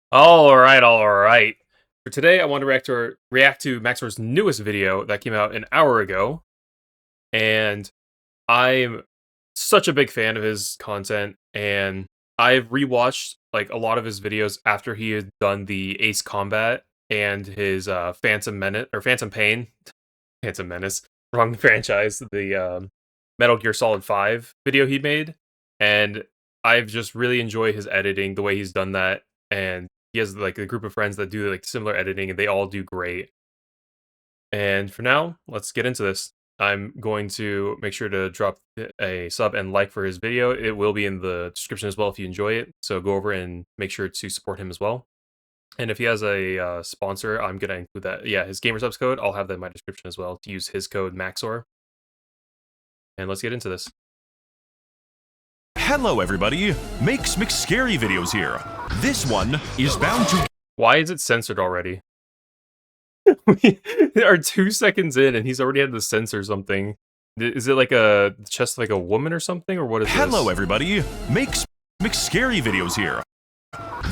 All right. For today, I want to react to Max0r's newest video that came out an hour ago, and I'm such a big fan of his content, and I've rewatched like a lot of his videos after he had done the Ace Combat and his Phantom Menace or Phantom Pain, Phantom Menace, wrong franchise, the Metal Gear Solid 5 video he made, and I've just really enjoyed his editing, the way he's done that, and he has like a group of friends that do like similar editing, and they all do great. And for now, let's get into this. I'm going to make sure to drop a sub and like for his video. It will be in the description as well if you enjoy it. So go over and make sure to support him as well. And if he has a sponsor, I'm going to include that. Yeah, his GamerSubs code, I'll have that in my description as well to use his code Max0r. And let's get into this. Hello everybody, Max Scary videos here. This one is bound to— Why is it censored already? We are 2 seconds in and he's already had to censor something. Is it like a chest like a woman or something, or what is Hello this? everybody, Max Scary videos here.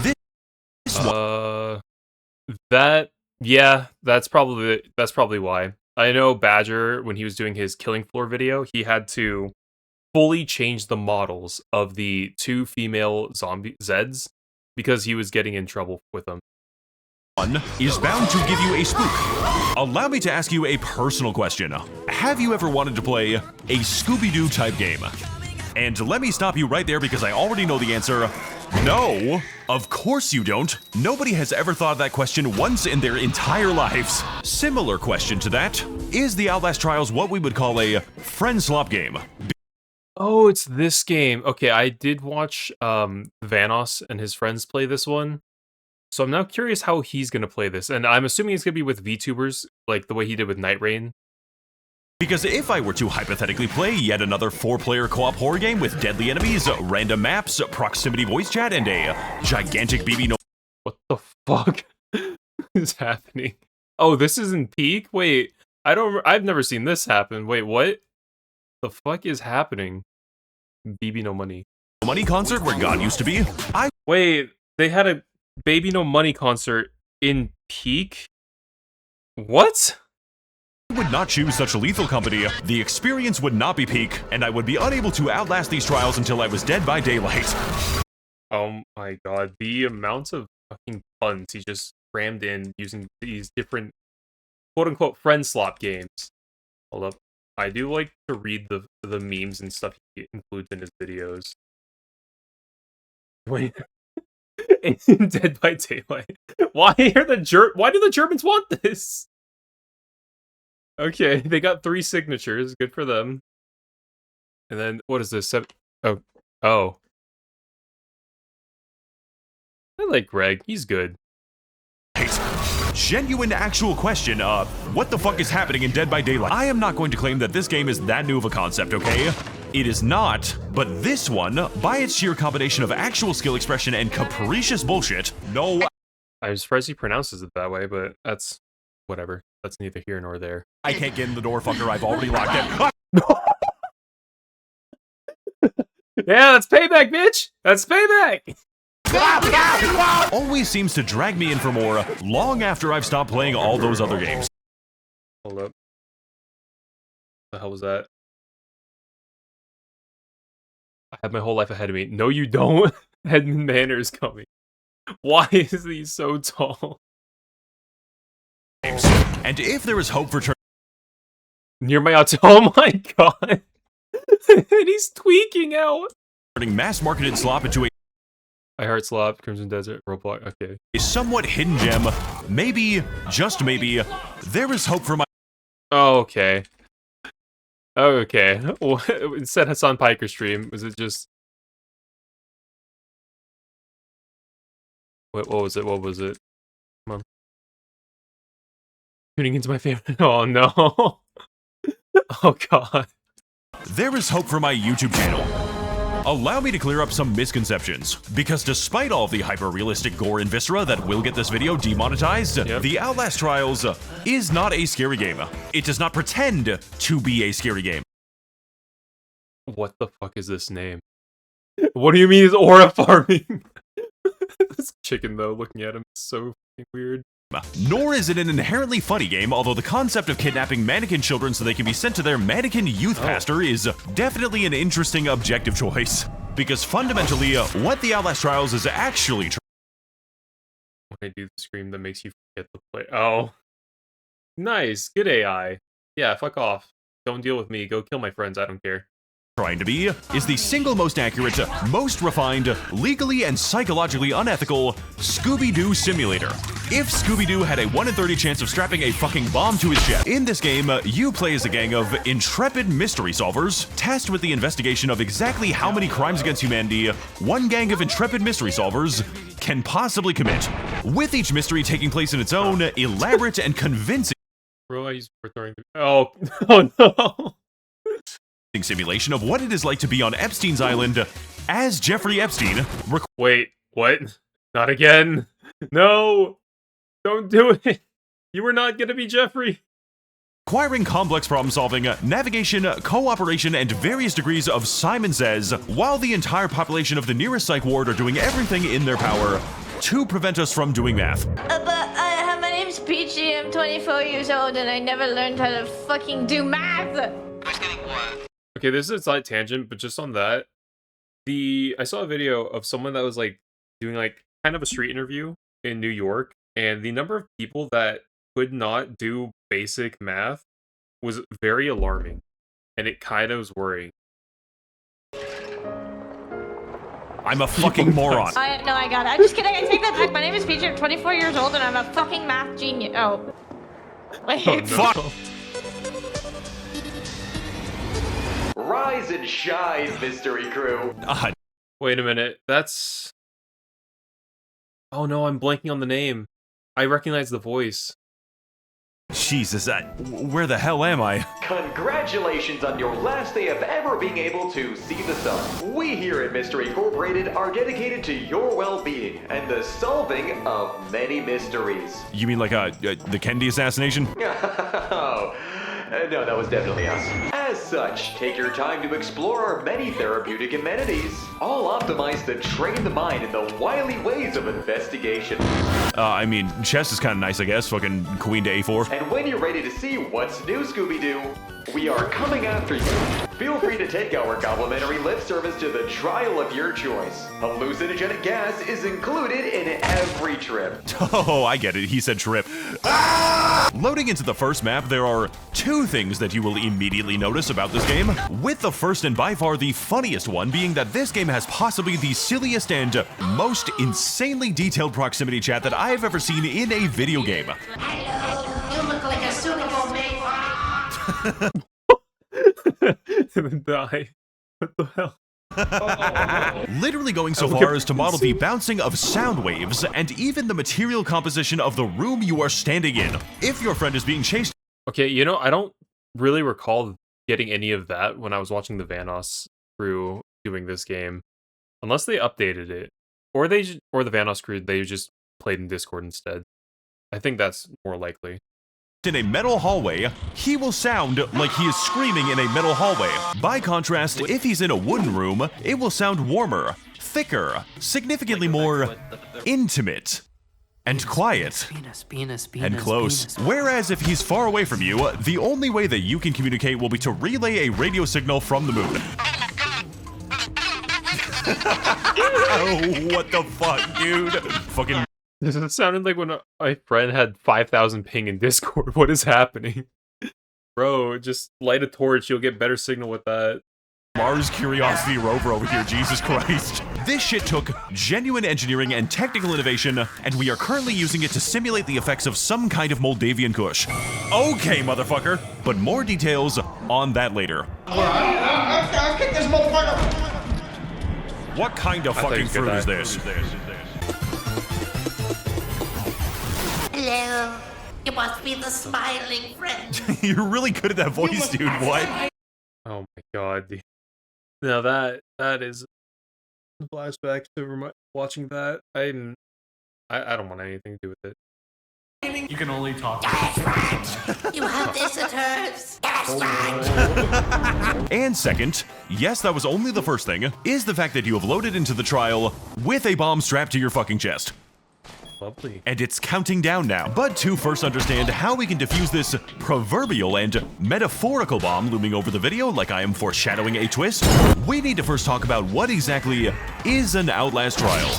This one— that's probably why. I know Badger, when he was doing his Killing Floor video, he had to fully change the models of the 2 female zombie Zeds because he was getting in trouble with them. One is bound to give you a spook. Allow me to ask you a personal question. Have you ever wanted to play a Scooby-Doo type game? And let me stop you right there because I already know the answer. No, of course you don't. Nobody has ever thought of that question once in their entire lives. Similar question to that, is the Outlast Trials what we would call a friend swap game? Oh, it's this game. Okay, I did watch Vanoss and his friends play this one. So I'm now curious how he's going to play this. And I'm assuming it's going to be with VTubers, like the way he did with Night Rain. Because if I were to hypothetically play yet another 4-player co-op horror game with deadly enemies, random maps, proximity voice chat, and a gigantic BB no— What the fuck is happening? Oh, this is in Peak? Wait, I've never seen this happen. Wait, what? The fuck is happening? BB No Money. Money concert where God used to be? Wait, they had a Baby No Money concert in Peak? What? I would not choose such a lethal company. The experience would not be peak, and I would be unable to outlast these trials until I was dead by daylight. Oh my god, the amounts of fucking puns he just crammed in using these different quote-unquote friend slop games. Hold up. I do like to read the memes and stuff he includes in his videos. Wait. Dead by Daylight. Why do the Germans want this? Okay, they got 3 signatures. Good for them. And then what is this? Oh. I like Greg. He's good. Genuine actual question, what the fuck is happening in Dead by Daylight? I am not going to claim that this game is that new of a concept, okay? It is not, but this one, by its sheer combination of actual skill expression and capricious bullshit, no— I'm surprised he pronounces it that way, but that's whatever. That's neither here nor there. I can't get in the door, fucker. I've already locked it. Yeah, that's payback, bitch! That's payback! Always seems to drag me in for more, long after I've stopped playing all those other games. Hold up. What the hell was that? I have my whole life ahead of me. No, you don't. Edmund Manor is coming. Why is he so tall? And if there is hope for Near my auto. Oh my god. And he's tweaking out. turning mass-marketed slop into I Heart Slop, Crimson Desert, Roblox. Okay. a somewhat hidden gem, maybe, just maybe, there is hope for my— Oh, okay. Okay. It said Hassan Piker stream. Was it just... What was it? What was it? Come on. Tuning into my favorite... Oh, no. Oh, God. There is hope for my YouTube channel. Allow me to clear up some misconceptions, because despite all of the hyper-realistic gore and viscera that will get this video demonetized, the Outlast Trials is not a scary game. It does not pretend to be a scary game. What the fuck is this name? What do you mean is aura farming? This chicken, though, looking at him is so fucking weird. Nor is it an inherently funny game, although the concept of kidnapping mannequin children so they can be sent to their mannequin youth pastor is definitely an interesting objective choice. Because fundamentally, what the Outlast Trials is actually When I do the scream that makes you forget the play. Oh. Nice. Good AI. Yeah, fuck off. Don't deal with me. Go kill my friends. I don't care. trying to be is the single most accurate, most refined, legally and psychologically unethical Scooby-Doo simulator. If Scooby-Doo had a 1 in 30 chance of strapping a fucking bomb to his chest, in this game, you play as a gang of intrepid mystery solvers tasked with the investigation of exactly how many crimes against humanity one gang of intrepid mystery solvers can possibly commit, with each mystery taking place in its own elaborate and convincing Bro, he's throwing. Oh, oh no. simulation of what it is like to be on Epstein's Island as Jeffrey Epstein. Wait, what? Not again. No. Don't do it. You were not gonna be Jeffrey. Requiring complex problem solving, navigation, cooperation, and various degrees of Simon Says, while the entire population of the nearest psych ward are doing everything in their power to prevent us from doing math. My name's Peachy, I'm 24 years old, and I never learned how to fucking do math! Okay, this is a slight tangent, but just on that, I saw a video of someone that was like doing like kind of a street interview in New York, and the number of people that could not do basic math was very alarming, and it kind of was worrying. I'm a fucking moron. No, I got it. I'm just kidding, I take that back. My name is Peachy, I'm 24 years old, and I'm a fucking math genius. Oh. Wait. Oh, no. Fuck. Rise and shine, mystery crew. Wait a minute, that's... Oh no, I'm blanking on the name. I recognize the voice. Jesus, where the hell am I? Congratulations on your last day of ever being able to see the sun. We here at Mystery Incorporated are dedicated to your well-being and the solving of many mysteries. You mean like the Kennedy assassination? Oh, no, that was definitely us. As such, take your time to explore our many therapeutic amenities, all optimized to train the mind in the wily ways of investigation. I mean, chess is kind of nice, I guess. Fucking queen to a4. And when you're ready to see what's new, Scooby-Doo, we are coming after you. Feel free to take our complimentary lip service to the trial of your choice. Hallucinogenic gas is included in every trip. Oh, I get it. He said trip. Loading into the first map, there are two things that you will immediately notice about this game, with the first and by far the funniest one being that this game has possibly the silliest and most insanely detailed proximity chat that I've ever seen in a video game. Hello, you look like a suitable mate. And then die. What the hell? Literally going so far as to model the bouncing of sound waves and even the material composition of the room you are standing in. If your friend is being chased... Okay, you know, I don't really recall getting any of that when I was watching the Vanoss crew doing this game. Unless they updated it. Or the Vanoss crew, they just played in Discord instead. I think that's more likely. In a metal hallway, he will sound like he is screaming in a metal hallway. By contrast, if he's in a wooden room, it will sound warmer, thicker, significantly more intimate, and quiet, and close. Whereas if he's far away from you, the only way that you can communicate will be to relay a radio signal from the moon. Oh, what the fuck, dude? Fucking... It sounded like when my friend had 5,000 ping in Discord. What is happening? Bro, just light a torch, you'll get better signal with that. Mars Curiosity rover over here, Jesus Christ. This shit took genuine engineering and technical innovation, and we are currently using it to simulate the effects of some kind of Moldavian Kush. Okay, motherfucker. But more details on that later. I'll kick this motherfucker. What kind of fucking fruit is this? Hello. You must be the smiling friend. You're really good at that voice, dude. What? Oh my god. Now that is a flashback to watching that. I don't want anything to do with it. You can only talk. That's right. You have visitors. That's right. And second, yes, that was only the first thing, is the fact that you have loaded into the trial with a bomb strapped to your fucking chest. Lovely. And it's counting down now. But to first understand how we can defuse this proverbial and metaphorical bomb looming over the video like I am foreshadowing a twist, we need to first talk about what exactly is an Outlast trial.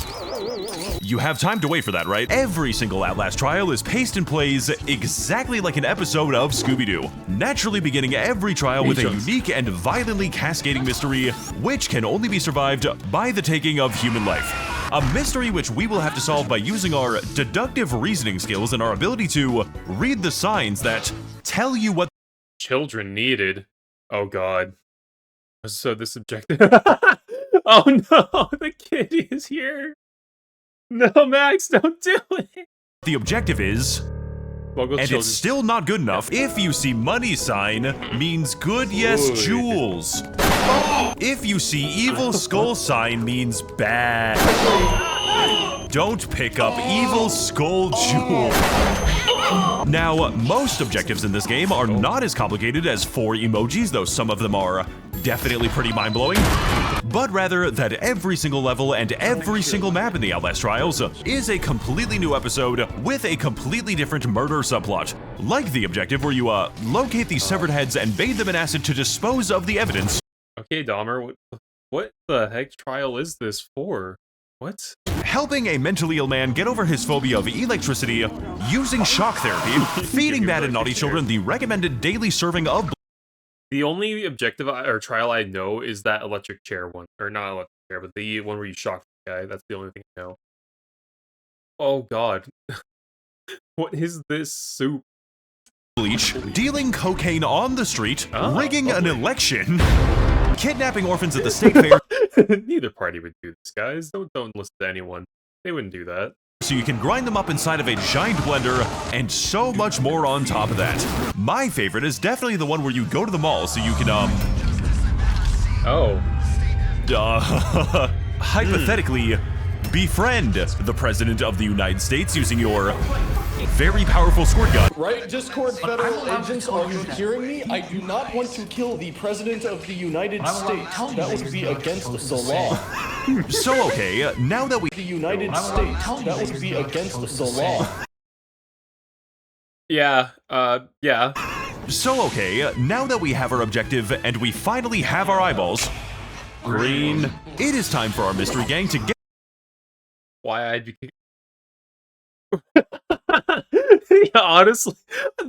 You have time to wait for that, right? Every single Outlast trial is paced and plays exactly like an episode of Scooby-Doo, naturally beginning every trial with a unique and violently cascading mystery, which can only be survived by the taking of human life. A mystery which we will have to solve by using our deductive reasoning skills and our ability to read the signs that tell you what Children needed. Oh god. So this objective. Oh no, the kitty is here. No, Max, don't do it. the objective is. Well, and children. it's still not good enough. If you see money sign, means good, yes, jewels. If you see evil skull sign, means bad. Don't pick up evil skull jewel. Now, most objectives in this game are not as complicated as 4 emojis, though some of them are definitely pretty mind-blowing, but rather that every single level and every single map in the Outlast Trials is a completely new episode with a completely different murder subplot. Like the objective where you locate these severed heads and bathe them in acid to dispose of the evidence. Okay, Dahmer, what the heck trial is this for? What? Helping a mentally ill man get over his phobia of electricity using shock therapy, feeding bad and naughty children the recommended daily serving of. The only objective or trial I know is that electric chair one. Or not electric chair, but the one where you shock the guy. That's the only thing I know. Oh god. What is this soup? Bleach, dealing cocaine on the street, rigging an election, kidnapping orphans at the state fair. Neither party would do this, guys. Don't listen to anyone. They wouldn't do that. So you can grind them up inside of a giant blender, and so much more on top of that. My favorite is definitely the one where you go to the mall so you can, hypothetically, befriend the President of the United States using your very powerful squirt gun. Right, Discord federal agents, are you hearing me? I do not want to kill the President of the United States. That would be against the law. So okay, now that we— The United States, that would be against the law. Yeah, yeah. So okay, now that we have our objective and we finally have our eyeballs, green, it is time for our mystery gang to get— Why I'd be... Yeah, honestly,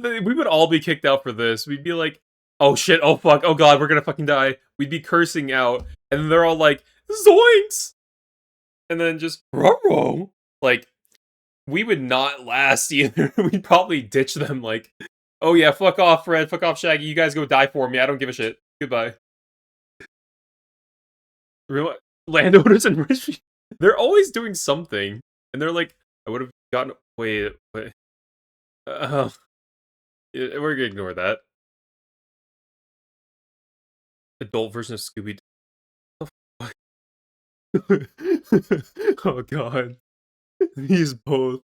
we would all be kicked out for this. We'd be like, oh shit, oh fuck, oh god, we're gonna fucking die. We'd be cursing out, and then they're all like, zoinks! And then just, ruh-roh. Like, we would not last either. We'd probably ditch them like, oh yeah, fuck off, Fred, fuck off, Shaggy, you guys go die for me, I don't give a shit. Goodbye. Landowners and rich, they're always doing something, and they're like, I would have gotten, wait. We're gonna ignore that. Adult version of Scooby. Oh god. These both.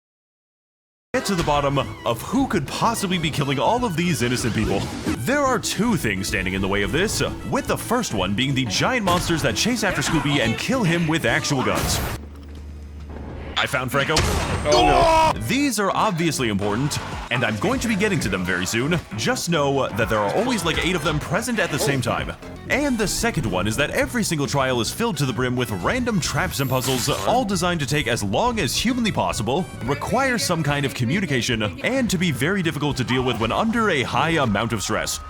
Get to the bottom of who could possibly be killing all of these innocent people. There are 2 things standing in the way of this, with the first one being the giant monsters that chase after Scooby and kill him with actual guns. I found Franco. Oh no. These are obviously important, and I'm going to be getting to them very soon. Just know that there are always like 8 of them present at the same time. And the second one is that every single trial is filled to the brim with random traps and puzzles, all designed to take as long as humanly possible, require some kind of communication, and to be very difficult to deal with when under a high amount of stress.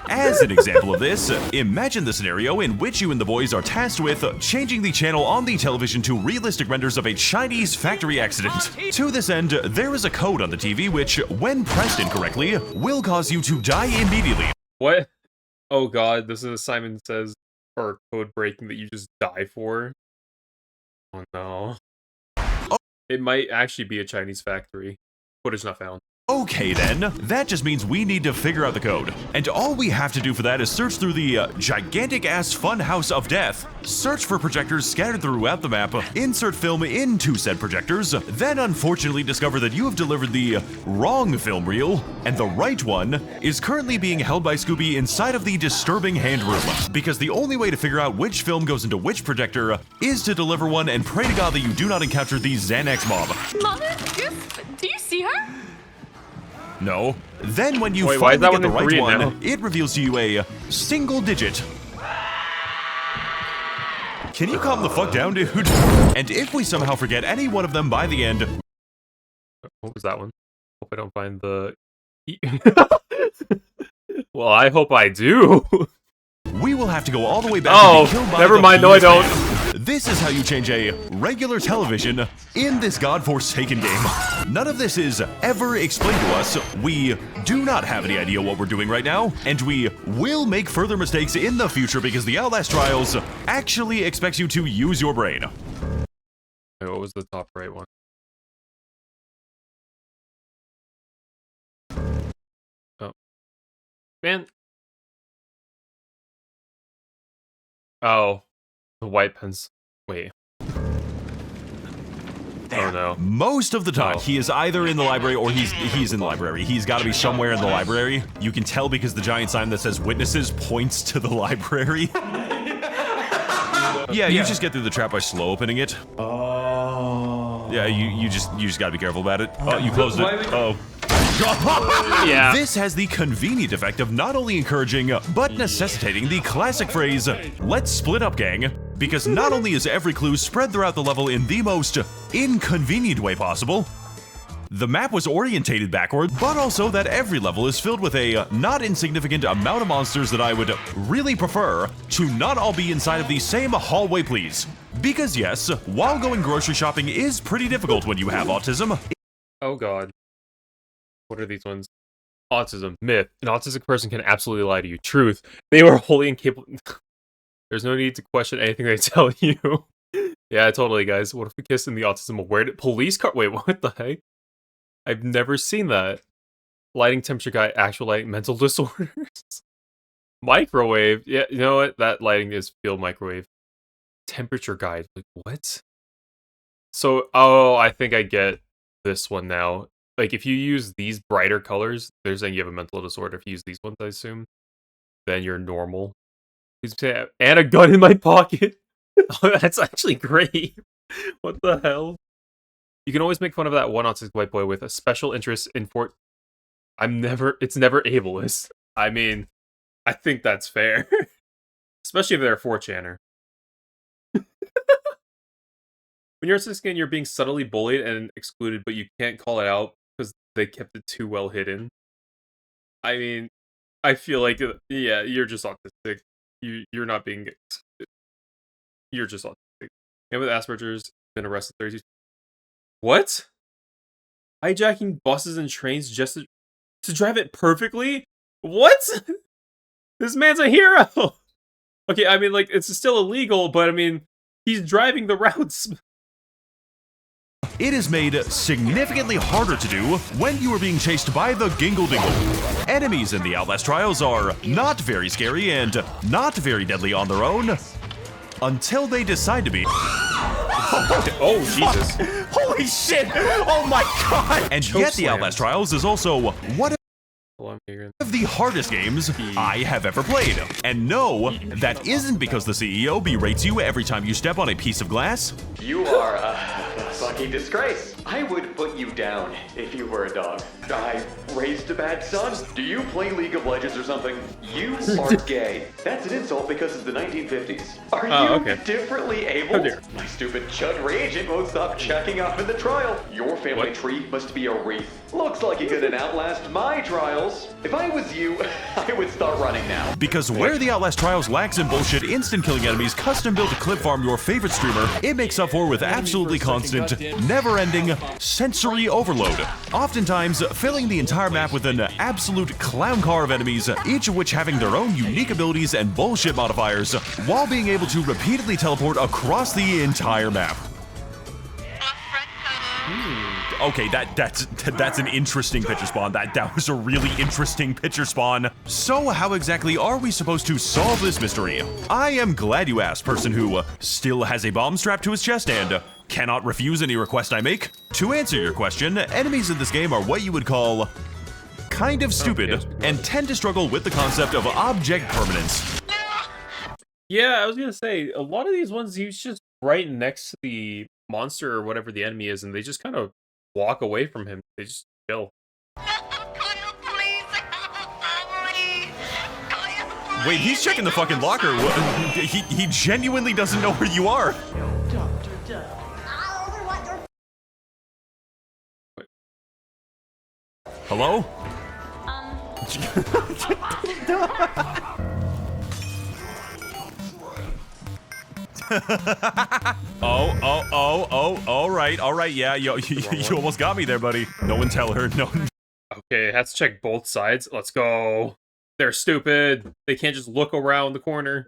As an example of this, imagine the scenario in which you and the boys are tasked with changing the channel on the television to realistic renders of a Chinese factory accident. To this end, there is a code on the TV which, when pressed incorrectly, will cause you to die immediately. What? Oh god, this is Simon Says for code breaking that you just die for. Oh no. It might actually be a Chinese factory. Footage not found. Okay then, that just means we need to figure out the code. And all we have to do for that is search through the gigantic-ass fun house of death, search for projectors scattered throughout the map, insert film into said projectors, then unfortunately discover that you have delivered the wrong film reel, and the right one is currently being held by Scooby inside of the disturbing hand room. Because the only way to figure out which film goes into which projector is to deliver one and pray to God that you do not encounter the Xanax mob. Mother, do you see her? No. Then when you Wait, why is finally that get the one in right Korean one, now? it reveals to you a single digit. Can you calm the fuck down, dude? And if we somehow forget any one of them by the end... What was that one? Hope I don't find the... Well, I hope I do. we will have to go all the way back Oh, and be killed by never the mind, no I penis don't. man. This is how you change a regular television in this godforsaken game. None of this is ever explained to us. We do not have any idea what we're doing right now, and we will make further mistakes in the future because the Outlast Trials actually expects you to use your brain. Wait, what was the top right one? Oh. Man. Oh. The white pens. Wait. Oh no. Most of the time, Oh. he is either in the library or he's in the library. He's got to be somewhere in the library. You can tell because the giant sign that says witnesses points to the library. Yeah, you just get through the trap by slow opening it. Oh. Yeah, you just gotta be careful about it. Oh, you closed it. Oh. Yeah. This has the convenient effect of not only encouraging, but necessitating the classic phrase, let's split up, gang. Because not only is every clue spread throughout the level in the most inconvenient way possible, the map was orientated backward, but also that every level is filled with a not insignificant amount of monsters that I would really prefer to not all be inside of the same hallway, please. Because yes, while going grocery shopping is pretty difficult when you have autism. Oh god. What are these ones? Autism. Myth. An autistic person can absolutely lie to you. Truth. They were wholly incapable. There's no need to question anything they tell you. Yeah, totally, guys. What if we kissed in the autism aware police car? Wait, what the heck? I've never seen that. Lighting temperature guide, actual lighting, mental disorders. Microwave. Yeah, you know what? That lighting is field microwave. Temperature guide. Like, what? So, oh, I think I get this one now. Like, if you use these brighter colors, they're saying you have a mental disorder. If you use these ones, I assume, then you're normal. And a gun in my pocket. Oh, that's actually great. What the hell? You can always make fun of that one autistic white boy with a special interest in it's never ableist. I mean, I think that's fair. Especially if they're a 4chaner. When you're autistic and you're being subtly bullied and excluded, but you can't call it out because they kept it too well hidden. I mean, I feel like, yeah, you're just autistic. You're not being... You're just autistic. And with Asperger's, been arrested 32... What? Hijacking buses and trains just to drive it perfectly? What? This man's a hero! Okay, I mean, like, it's still illegal, but I mean, he's driving the routes. It is made significantly harder to do when you are being chased by the Gingle Dingle. Enemies in the Outlast Trials are not very scary and not very deadly on their own until they decide to be. Oh, Jesus. Holy shit! Oh my god! And yet the Chokeslammed. Outlast Trials is also one Hold on, of the hardest games I have ever played. And no, that isn't because the CEO berates you every time you step on a piece of glass. You are a fucking disgrace. I would put you down if you were a dog. I raised a bad son. Do you play League of Legends or something? You are gay. That's an insult because it's the 1950s. Are you okay. differently Oh, able? dear. My stupid chud reagent won't stop checking up in the trial. Your family What? tree must be a wreath. Looks like you couldn't outlast my trials. If I was you, I would start running now. Because where the Outlast Trials lacks in bullshit instant killing enemies custom built to clip farm your favorite streamer, it makes up for with absolutely constant, never-ending sensory overload. Oftentimes, filling the entire map with an absolute clown car of enemies, each of which having their own unique abilities and bullshit modifiers, while being able to repeatedly teleport across the entire map. Okay, that's an interesting pitcher spawn. That was a really interesting pitcher spawn. So how exactly are we supposed to solve this mystery? I am glad you asked, person who still has a bomb strapped to his chest and cannot refuse any request I make. To answer your question, enemies in this game are what you would call kind of stupid and tend to struggle with the concept of object permanence. Yeah, I was gonna say, a lot of these ones, he's just right next to the monster or whatever the enemy is, and they just kind of walk away from him. They just chill. Wait, he's checking the fucking locker. He genuinely doesn't know where you are. Hello? All right, yeah, you almost got me there, buddy. No one tell her, no. Okay, has to check both sides. Let's go. They're stupid. They can't just look around the corner.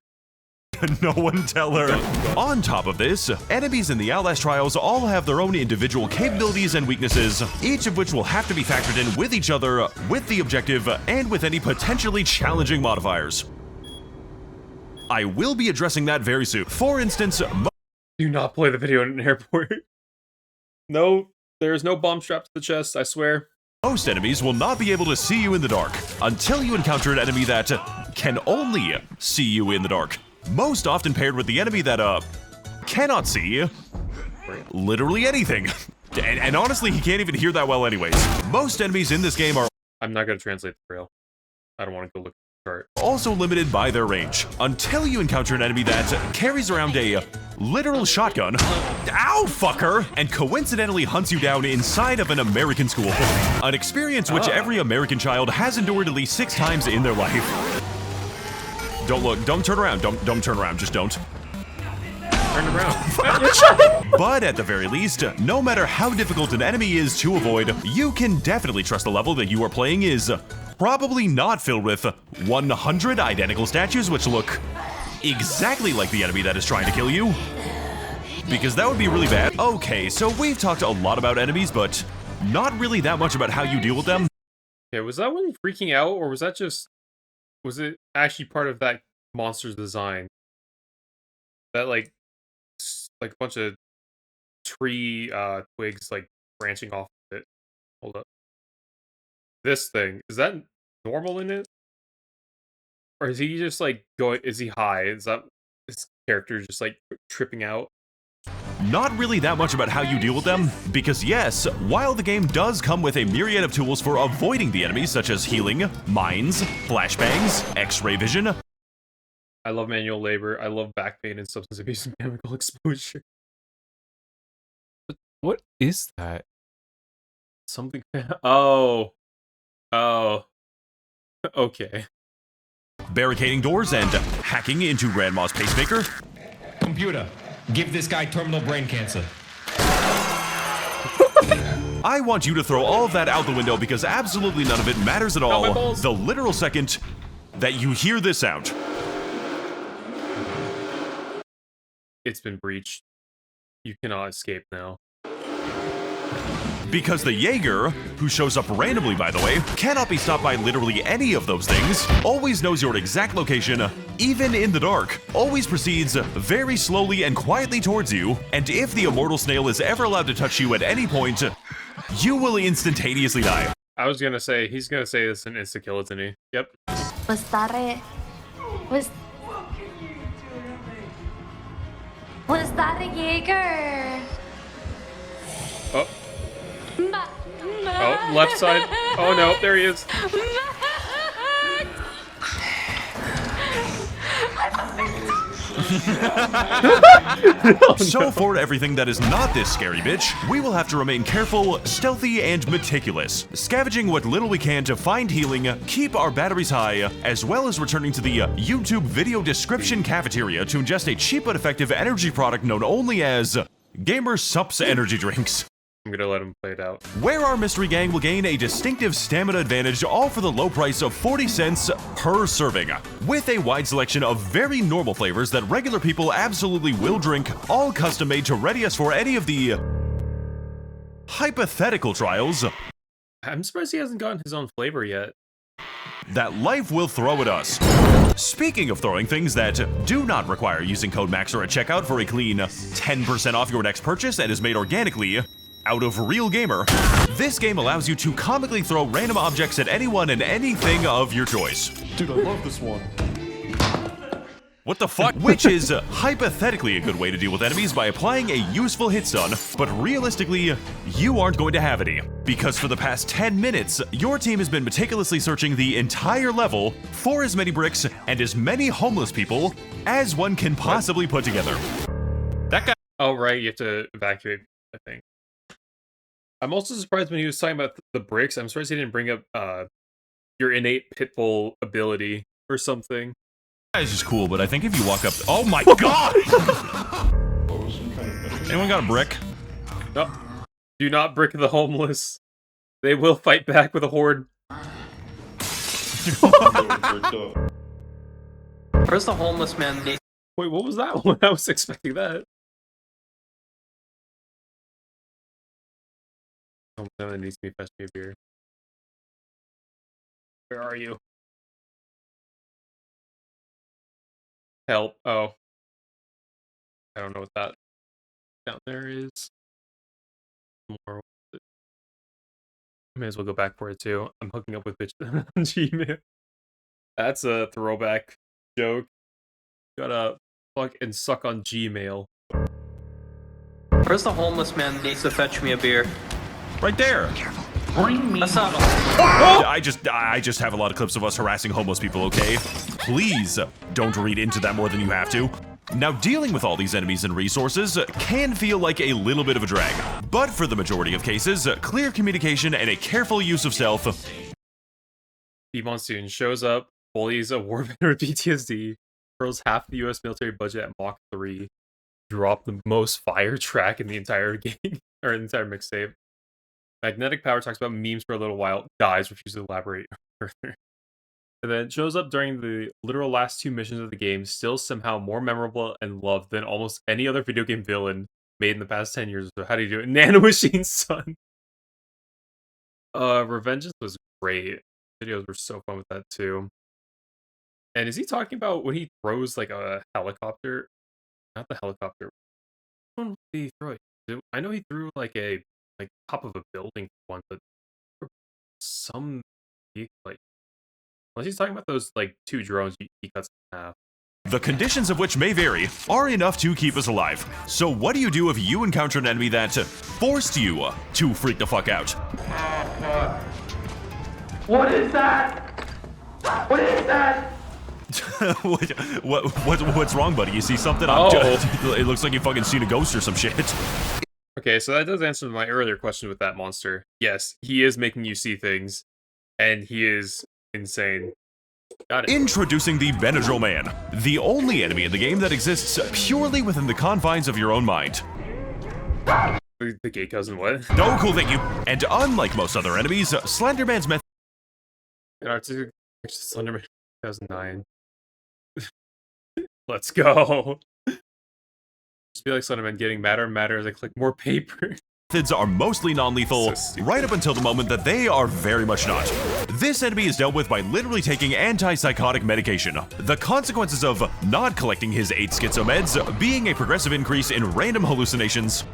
No one tell her. On top of this, enemies in the Outlast trials all have their own individual capabilities and weaknesses, each of which will have to be factored in with each other, with the objective, and with any potentially challenging modifiers. I will be addressing that very soon. For instance, do not play the video in an airport. No, there is no bomb strapped to the chest, I swear. Most enemies will not be able to see you in the dark until you encounter an enemy that can only see you in the dark. Most often paired with the enemy that cannot see literally anything. And honestly, he can't even hear that well anyways. Most enemies in this game are... I'm not going to translate the trail. I don't want to go look at the chart. Also limited by their range, until you encounter an enemy that carries around a literal shotgun, ow fucker, and coincidentally hunts you down inside of an American school. An experience which every American child has endured at least 6 times in their life. Don't look, don't turn around, don't turn around, just don't. Turn around. But at the very least, no matter how difficult an enemy is to avoid, you can definitely trust the level that you are playing is probably not filled with 100 identical statues which look exactly like the enemy that is trying to kill you. Because that would be really bad. Okay, so we've talked a lot about enemies, but not really that much about how you deal with them. Yeah, was that one freaking out, or was that just... was it actually part of that monster's design? That, like a bunch of tree twigs, like, branching off of it. Hold up. This thing, is that normal in it? Or is he just, like, going... is he high? Is that his character just, like, tripping out? Not really that much about how you deal with them, because yes, while the game does come with a myriad of tools for avoiding the enemies such as healing, mines, flashbangs, x-ray vision. I love manual labor, I love back pain and substance abuse and chemical exposure. What is that? Something... oh. Oh. Okay. Barricading doors and hacking into Grandma's pacemaker. Computer, give this guy terminal brain cancer. I want you to throw all of that out the window because absolutely none of it matters at all the literal second that you hear this sound. It's been breached. You cannot escape now. Because the Jaeger, who shows up randomly by the way, cannot be stopped by literally any of those things, always knows your exact location, even in the dark, always proceeds very slowly and quietly towards you, and if the immortal snail is ever allowed to touch you at any point, you will instantaneously die. I was gonna say, he's gonna say this in insta-kill, isn't he? Yep. Was that a Jaeger? Oh. Oh, left side. Oh no, there he is. So for everything that is not this scary bitch, we will have to remain careful, stealthy, and meticulous, scavenging what little we can to find healing, keep our batteries high, as well as returning to the YouTube video description cafeteria to ingest a cheap but effective energy product known only as Gamer Sups energy drinks. I'm gonna let him play it out. Where our mystery gang will gain a distinctive stamina advantage, all for the low price of 40 cents per serving, with a wide selection of very normal flavors that regular people absolutely will drink, all custom made to ready us for any of the hypothetical trials I'm surprised he hasn't gotten his own flavor yet. that life will throw at us. Speaking of throwing things that do not require using code Max0r at checkout for a clean 10% off your next purchase and is made organically out of Real Gamer, this game allows you to comically throw random objects at anyone and anything of your choice. Dude, I love this one. What the fuck? Which is hypothetically a good way to deal with enemies by applying a useful hit stun, but realistically, you aren't going to have any. Because for the past 10 minutes, your team has been meticulously searching the entire level for as many bricks and as many homeless people as one can possibly put together. That guy— Oh, right, you have to evacuate, I think. I'm also surprised when he was talking about the bricks. I'm surprised he didn't bring up your innate pitbull ability or something. is just cool, but I think if you walk up— oh my god! Anyone got a brick? No. Do not brick the homeless. They will fight back with a horde. Where's the homeless man? Wait, what was that one? I was expecting that. Someone needs to be fetching me a beer. Where are you? Help. Oh. I don't know what that down there is. More. I may as well go back for it too. I'm hooking up with bitch on Gmail. That's a throwback joke. Gotta fuck and suck on Gmail. Where's the homeless man needs to fetch me a beer? Right there! That's not I just have a lot of clips of us harassing homeless people, okay? Please don't read into that more than you have to. Now, dealing with all these enemies and resources can feel like a little bit of a drag, but for the majority of cases, clear communication and a careful use of stealth. Monsoon shows up, bullies a warband with PTSD, hurls half the US military budget at Mach 3, drop the most fire track in the entire game, or entire mixtape. Magnetic Power talks about memes for a little while, dies, refuses to elaborate further. And then shows up during the literal last two missions of the game, still somehow more memorable and loved than almost any other video game villain made in the past 10 years. So how do you do it? Nano Machine's son. Revengeance was great. Videos were so fun with that too. And is he talking about when he throws like a helicopter? Not the helicopter. Which one did he throw? I know he threw like a top of a building one, but some like unless he's talking about those like two drones he cuts in half. The conditions of which may vary are enough to keep us alive. So what do you do if you encounter an enemy that forced you to freak the fuck out? What is that? What is that? What's wrong, buddy? You see something? It looks like you fucking seen a ghost or some shit. Okay, so that does answer my earlier question with that monster. Yes, he is making you see things, and he is insane. Got it. Introducing the Benadryl Man, the only enemy in the game that exists purely within the confines of your own mind. The gay cousin, what? No, cool, thank you. And unlike most other enemies, Slenderman's method— Slenderman 2009. Let's go. Just be like Slenderman, getting madder and madder as I click more paper. methods are mostly non-lethal, right up until the moment that they are very much not. This enemy is dealt with by literally taking antipsychotic medication. The consequences of not collecting his 8 schizo meds being a progressive increase in random hallucinations.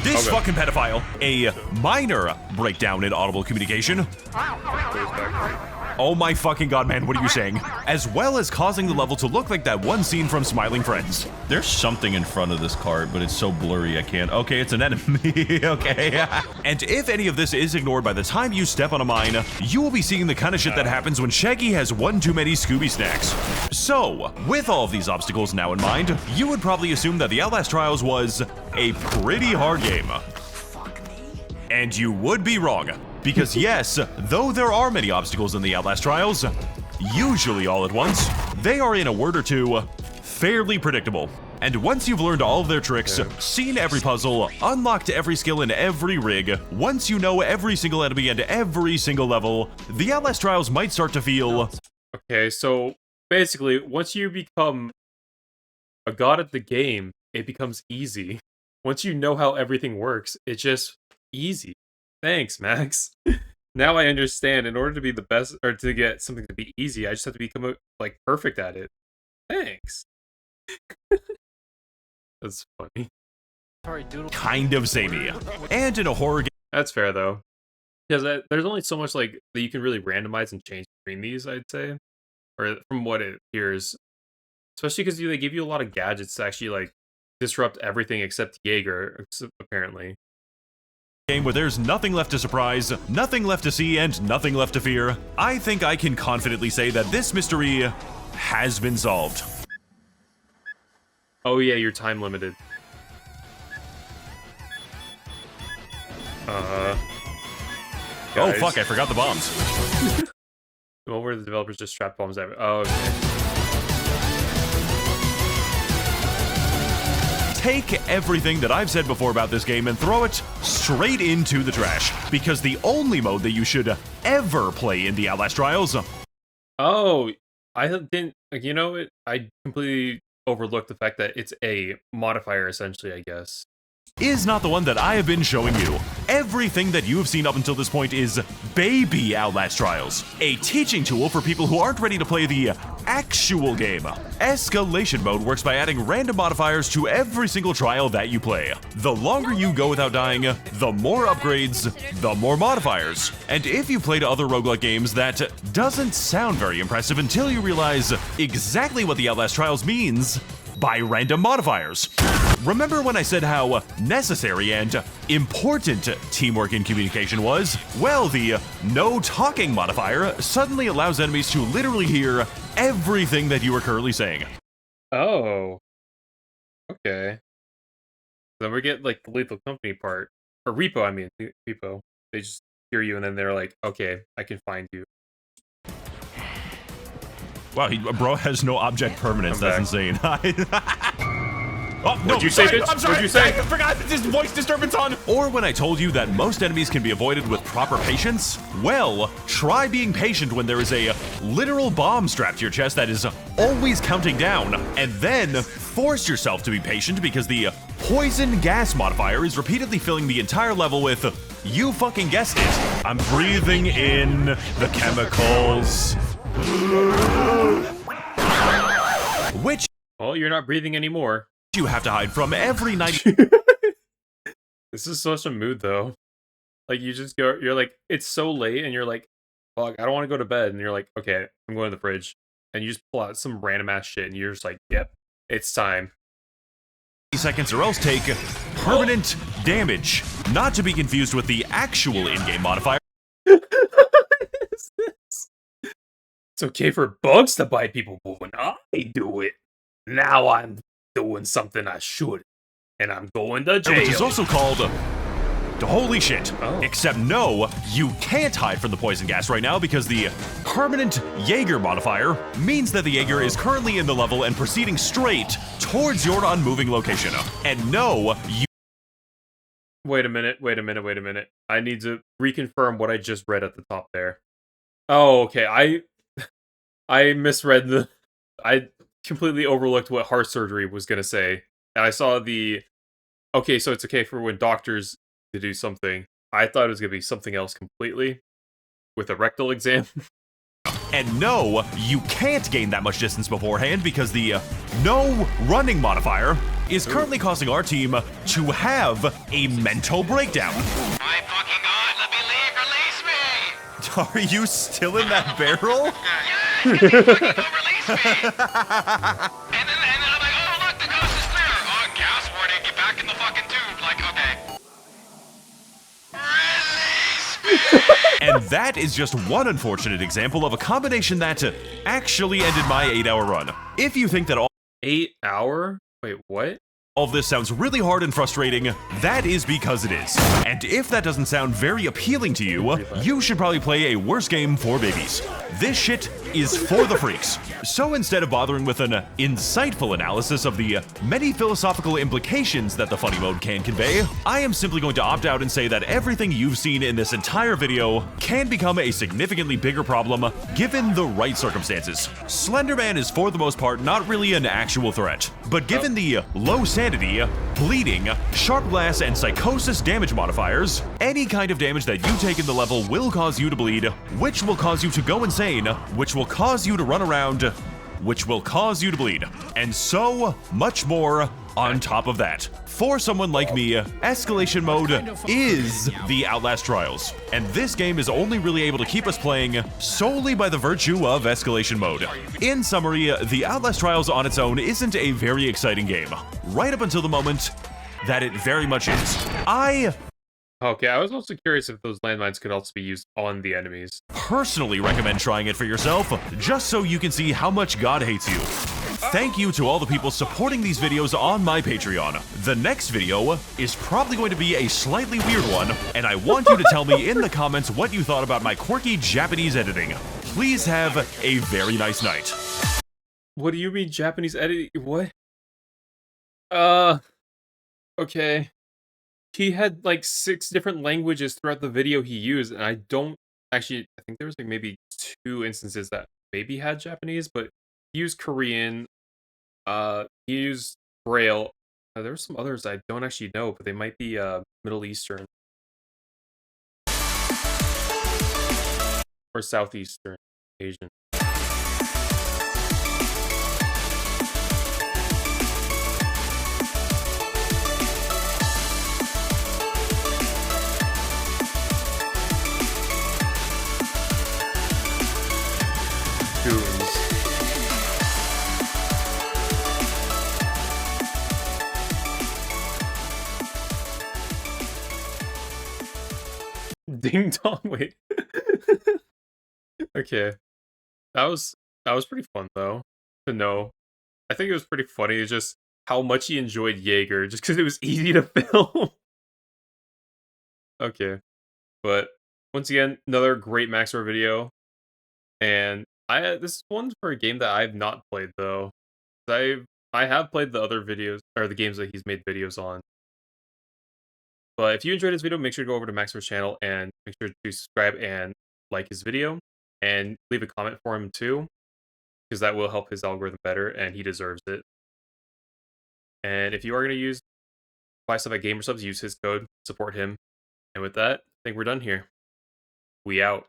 This fucking pedophile, a minor breakdown in audible communication. Oh my fucking god, man, what are you saying? As well as causing the level to look like that one scene from Smiling Friends. There's something in front of this cart, but it's so blurry I can't— okay, it's an enemy, okay. And if any of this is ignored by the time you step on a mine, you will be seeing the kind of shit that happens when Shaggy has one too many Scooby snacks. So, with all of these obstacles now in mind, you would probably assume that the Outlast Trials was a pretty hard game. And you would be wrong. Because yes, though there are many obstacles in the Outlast Trials, usually all at once, they are, in a word or two, fairly predictable. And once you've learned all of their tricks, seen every puzzle, unlocked every skill in every rig, once you know every single enemy and every single level, the Outlast Trials might start to feel— okay, so basically, once you become a god at the game, it becomes easy. once you know how everything works, it's just easy. Thanks, Max. Now I understand. In order to be the best, or to get something to be easy, I just have to become like perfect at it. Thanks. That's funny. Kind of samey. And in a horror game. That's fair though, because there's only so much like that you can really randomize and change between these. I'd say, or from what it appears, especially because they give you a lot of gadgets to actually like disrupt everything except Jaeger, apparently. Game where there's nothing left to surprise, nothing left to see, and nothing left to fear. I think I can confidently say that this mystery has been solved. Oh yeah, you're time limited. Oh Guys. fuck, I forgot the bombs. Well, where the developers just strap bombs at. Oh, okay. Take everything that I've said before about this game and throw it straight into the trash. Because the only mode that you should ever play in the Outlast Trials. Oh, I didn't. Like, you know, I completely overlooked the fact that it's a modifier, essentially, I guess. Is not the one that I have been showing you. Everything that you have seen up until this point is baby Outlast Trials, a teaching tool for people who aren't ready to play the actual game. Escalation mode works by adding random modifiers to every single trial that you play. The longer you go without dying, the more upgrades, the more modifiers. And if you played other roguelike games, that doesn't sound very impressive until you realize exactly what the Outlast Trials means by random modifiers. Remember when I said how necessary and important teamwork and communication was? Well, the no talking modifier suddenly allows enemies to literally hear everything that you are currently saying. Oh. Okay. Then we get like the lethal company part. Or repo, I mean. Repo. They just hear you and then they're like, okay, I can find you. Wow, bro has no object permanence. That's insane. Oh, no, What'd you say, bitch? I'm sorry. What'd you say? I forgot this voice disturbance on. Or when I told you that most enemies can be avoided with proper patience? Well, try being patient when there is a literal bomb strapped to your chest that is always counting down, and then force yourself to be patient because the poison gas modifier is repeatedly filling the entire level with, you fucking guessed it, I'm breathing in the chemicals. Which, well, you're not breathing anymore. You have to hide from every night. This is such a mood, though. Like, you just go, you're like, it's so late, and you're like, fuck, I don't want to go to bed. And you're like, okay, I'm going to the fridge. And you just pull out some random ass shit, and you're just like, yep, it's time. Seconds or else take permanent damage. Not to be confused with the actual in-game modifier. It's okay for bugs to bite people, but when I do it, now I'm doing something I shouldn't, and I'm going to jail. Which is also called holy shit. Oh. Except no, you can't hide from the poison gas right now because the permanent Jaeger modifier means that the Jaeger is currently in the level and proceeding straight towards your unmoving location. And no, you... Wait a minute. I need to reconfirm what I just read at the top there. Oh, okay. I misread I completely overlooked what heart surgery was going to say. And I saw okay, so it's okay for when doctors to do something. I thought it was going to be something else completely with a rectal exam. And no, you can't gain that much distance beforehand because the no running modifier is currently causing our team to have a mental breakdown. My fucking god, let me leave, release me! Are you still in that barrel? Yes, get me fucking go, release me! And then I'm like, oh look, the coast is clear! Oh, gas warning, get back in the fucking tube. Like, okay. Release me! And that is just one unfortunate example of a combination that actually ended my 8-hour run. If you think that 8 hour? Wait, what? all of this sounds really hard and frustrating, that is because it is. And if that doesn't sound very appealing to you, you should probably play a worse game for babies. This shit is for the freaks. So instead of bothering with an insightful analysis of the many philosophical implications that the funny mode can convey, I am simply going to opt out and say that everything you've seen in this entire video can become a significantly bigger problem given the right circumstances. Slenderman is for the most part not really an actual threat, but given the low sanity, bleeding, sharp glass, and psychosis damage modifiers. Any kind of damage that you take in the level will cause you to bleed, which will cause you to go insane, which will cause you to run around, which will cause you to bleed, and so much more on top of that. For someone like me, escalation mode is the Outlast Trials, and this game is only really able to keep us playing solely by the virtue of escalation mode. In summary, the Outlast Trials on its own isn't a very exciting game, right up until the moment that it very much is. Okay, I was also curious if those landmines could also be used on the enemies. Personally recommend trying it for yourself, just so you can see how much God hates you. Thank you to all the people supporting these videos on my Patreon. The next video is probably going to be a slightly weird one, and I want you to tell me in the comments what you thought about my quirky Japanese editing. Please have a very nice night. What do you mean Japanese editing? What? Okay. He had like 6 different languages throughout the video he used, and I don't actually, I think there was like maybe 2 instances that maybe had Japanese, but he used Korean, he used Braille. There were some others I don't actually know, but they might be Middle Eastern or Southeastern Asian. Goons. Ding dong, wait. Okay. That was pretty fun though to know. I think it was pretty funny. It's just how much he enjoyed Jaeger just because it was easy to film. Okay. But once again, another great Max0r video. And this is one for a game that I've not played though. I have played the other videos or the games that he's made videos on. But if you enjoyed this video, make sure to go over to Max0r's channel and make sure to subscribe and like his video and leave a comment for him too, because that will help his algorithm better and he deserves it. And if you are going to buy stuff at GamerSubs, use his code, support him. And with that, I think we're done here. We out.